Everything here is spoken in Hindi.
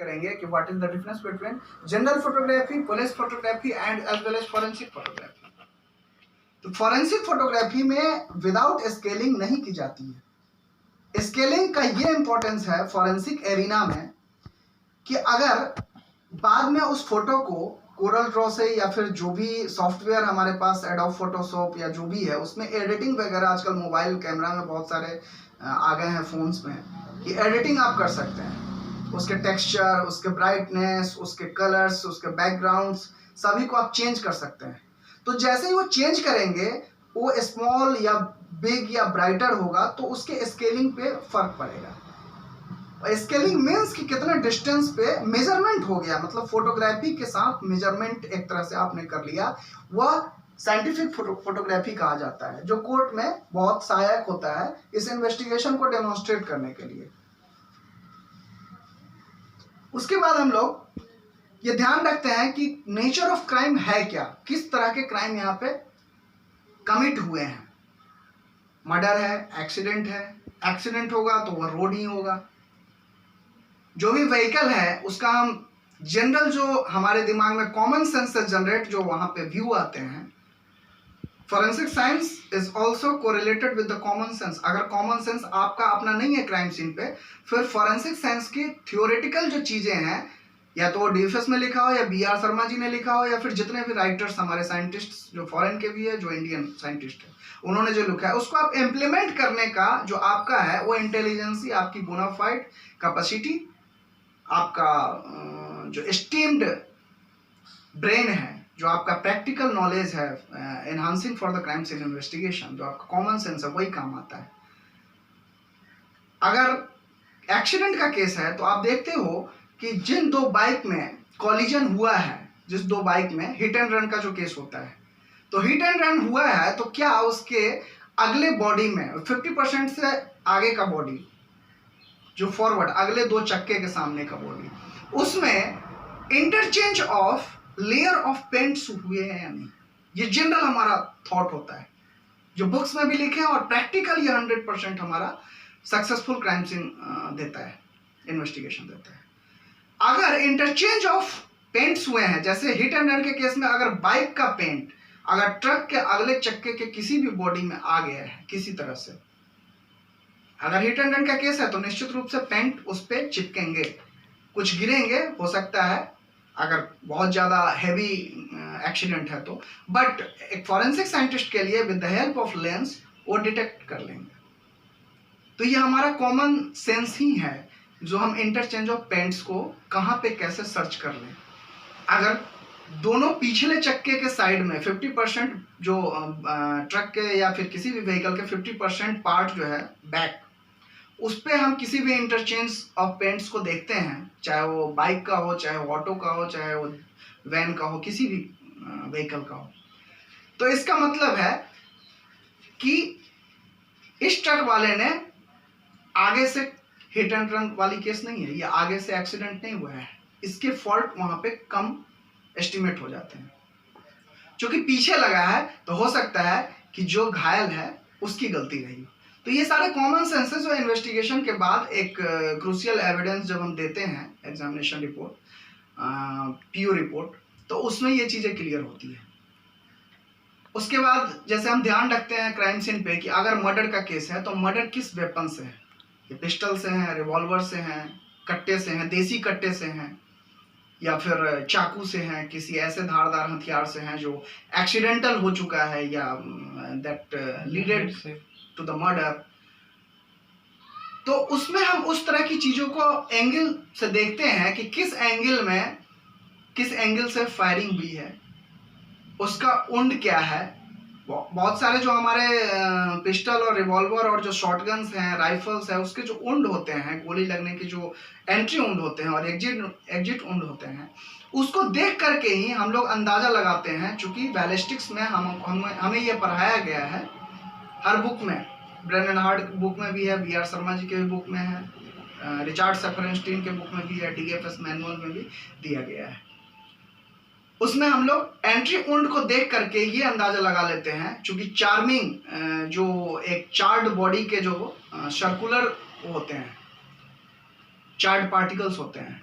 करेंगे कि what is the difference between general photography, police photography and as well as forensic photography. तो फॉरेंसिक फोटोग्राफी में विदाउट स्केलिंग नहीं की जाती है। स्केलिंग का ये इंपॉर्टेंस है फॉरेंसिक एरिना में कि अगर बाद में उस फोटो को कोरल ड्रॉ से या फिर जो भी सॉफ्टवेयर हमारे पास एडोब फोटोशॉप या जो भी है उसमें एडिटिंग वगैरह आजकल मोबाइल कैमरा में बहुत सारे आ गए हैं फोन्स में कि एडिटिंग आप कर सकते हैं, उसके टेक्सचर, उसके ब्राइटनेस, उसके कलर्स, उसके बैकग्राउंड्स सभी को आप चेंज कर सकते हैं। तो जैसे ही वो चेंज करेंगे वो स्मॉल या बिग या ब्राइटर होगा तो उसके स्केलिंग पे फर्क पड़ेगा। स्केलिंग मीन्स कि कितना डिस्टेंस पे मेजरमेंट हो गया, मतलब फोटोग्राफी के साथ मेजरमेंट एक तरह से आपने कर लिया, वह साइंटिफिक फोटोग्राफी कहा जाता है, जो कोर्ट में बहुत सहायक होता है इस इन्वेस्टिगेशन को डेमोन्स्ट्रेट करने के लिए। उसके बाद हम लोग ये ध्यान रखते हैं कि नेचर ऑफ क्राइम है क्या, किस तरह के क्राइम यहाँ पे कमिट हुए हैं। मर्डर है, एक्सीडेंट है, एक्सीडेंट होगा तो वह रोड ही होगा, जो भी व्हीकल है उसका हम जनरल जो हमारे दिमाग में कॉमन सेंस से जनरेट जो वहां पे व्यू आते हैं। Forensic science is also correlated with the common sense. अगर कॉमन सेंस आपका अपना नहीं है क्राइम सीन पे, फिर फॉरेंसिक साइंस की थियोरेटिकल जो चीजें हैं, या तो डीएफएस में लिखा हो या बीआर शर्मा जी ने लिखा हो या फिर जितने भी राइटर्स हमारे साइंटिस्ट जो फॉरेन के भी है जो इंडियन साइंटिस्ट है उन्होंने जो लिखा है उसको आप इम्प्लीमेंट करने का जो आपका है वो इंटेलिजेंसी, आपकी बोनाफाइड कैपेसिटी, आपका जो स्टीम्ड ब्रेन है, जो आपका प्रैक्टिकल नॉलेज है enhancing for the crime scene investigation, जो आपका कॉमन सेंस है वही काम आता है। अगर एक्सीडेंट का केस है तो आप देखते हो कि जिन दो बाइक में कॉलिजन हुआ है, जिस दो बाइक में हिट एंड रन का जो केस होता है, तो हिट एंड रन हुआ है तो क्या उसके अगले बॉडी में 50% से आगे का बॉडी जो फॉरवर्ड अगले दो चक्के के सामने का बॉडी, उसमें interchange of layer of paints हुए हैं या नहीं, ये जनरल हमारा थॉट होता है जो बुक्स में भी लिखे हैं और प्रैक्टिकल ये 100% हमारा सक्सेसफुल क्राइम सीन देता है, इन्वेस्टिगेशन देता है। अगर इंटरचेंज ऑफ पेंट्स हुए हैं, जैसे हिट एंड रन के केस में अगर बाइक का पेंट अगर ट्रक के अगले चक्के के किसी भी बॉडी में आ गया है किसी तरह से, अगर हिट एंड रन का केस है तो निश्चित रूप से पेंट उस पर चिपकेंगे, कुछ गिरेंगे हो सकता है अगर बहुत ज्यादा हैवी एक्सीडेंट है तो, बट एक फॉरेंसिक साइंटिस्ट के लिए with the help of lens वो डिटेक्ट कर लेंगे। तो ये हमारा कॉमन सेंस ही है जो हम इंटरचेंज ऑफ पेंट्स को कहाँ पे कैसे सर्च कर लें। अगर दोनों पिछले चक्के के साइड में 50% जो ट्रक के या फिर किसी भी व्हीकल के 50% पार्ट जो है बैक, उस पर हम किसी भी इंटरचेंज ऑफ पेंट्स को देखते हैं, चाहे वो बाइक का हो, चाहे वो ऑटो का हो, चाहे वो वैन का हो, किसी भी व्हीकल का हो, तो इसका मतलब है कि इस ट्रक वाले ने आगे से हिट एंड रन वाली केस नहीं है, ये आगे से एक्सीडेंट नहीं हुआ है, इसके फॉल्ट वहां पे कम एस्टिमेट हो जाते हैं। जो कि पीछे लगा है तो हो सकता है कि जो घायल है उसकी गलती रही। तो ये सारे कॉमन सेंसेस जो इन्वेस्टिगेशन के बाद एक क्रूशियल एविडेंस जब हम देते हैं एग्जामिनेशन रिपोर्ट, पीओ रिपोर्ट, तो उसमें ये चीजें क्लियर होती है। उसके बाद जैसे हम ध्यान रखते हैं क्राइम सीन पे कि अगर मर्डर का केस है तो मर्डर किस वेपन से है, ये पिस्टल से है, रिवॉल्वर से हैं, कट्टे से हैं, देसी कट्टे से हैं, या फिर चाकू से हैं, किसी ऐसे धारदार हथियार से हैं जो एक्सीडेंटल हो चुका है या that leaded to the murder. तो उसमें हम उस तरह की चीजों को एंगल से देखते हैं कि किस एंगल से फायरिंग हुई है, उसका उंड क्या है। बहुत सारे जो हमारे पिस्टल और रिवॉल्वर और जो शॉटगन्स हैं, राइफल्स है, उसके जो उंड होते हैं, गोली लगने के जो एंट्री उंड होते हैं और एग्जिट उंड होते हैं, उसको देख करके ही हम लोग अंदाजा लगाते हैं। चूंकि बैलिस्टिक्स में हमें ये पढ़ाया गया है हर बुक में, ब्रेन एंड हार्ट बुक में भी है, बीआर शर्मा जी के भी बुक में है, रिचर्ड सफरनस्टीन के बुक में भी है, डीएफएस मैनुअल में भी दिया गया है। उसमें हम लोग एंट्री उंड को देख करके ये अंदाजा लगा लेते हैं, चूंकि चार्मिंग जो एक चार्ड बॉडी के जो सर्कुलर होते हैं, चार्ड पार्टिकल्स होते हैं,